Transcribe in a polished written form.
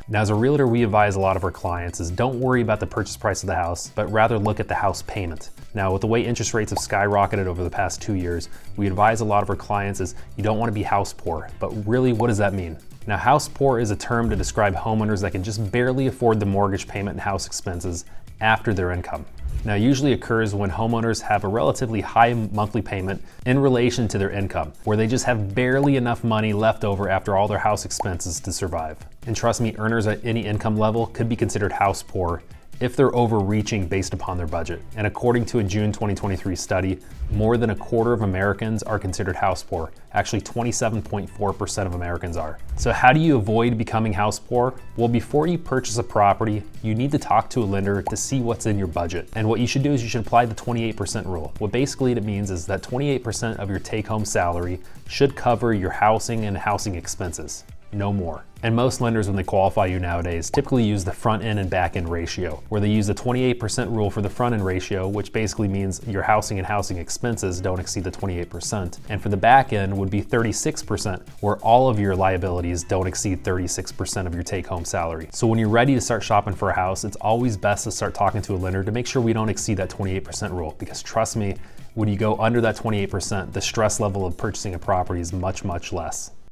Now, as a realtor, we advise a lot of our clients is don't worry about the purchase price of the house, but rather look at the house payment. Now, with the way interest rates have skyrocketed over the past 2 years, we advise a lot of our clients is you don't want to be house poor, but really, what does that mean? Now, house poor is a term to describe homeowners that can just barely afford the mortgage payment and house expenses after their income. Now, it usually occurs when homeowners have a relatively high monthly payment in relation to their income, where they just have barely enough money left over after all their house expenses to survive. And trust me, earners at any income level could be considered house poor if they're overreaching based upon their budget. And according to a June 2023 study, more than a quarter of Americans are considered house poor. Actually, 27.4% of Americans are. So how do you avoid becoming house poor? Well, before you purchase a property, you need to talk to a lender to see what's in your budget. And what you should do is you should apply the 28% rule. What basically it means is that 28% of your take-home salary should cover your housing and housing expenses. No more. And most lenders, when they qualify you nowadays, typically use the front end and back end ratio, where they use the 28% rule for the front end ratio, which basically means your housing and housing expenses don't exceed the 28%. And for the back end would be 36%, where all of your liabilities don't exceed 36% of your take home salary. So when you're ready to start shopping for a house, it's always best to start talking to a lender to make sure we don't exceed that 28% rule, because trust me, when you go under that 28%, the stress level of purchasing a property is much, much less.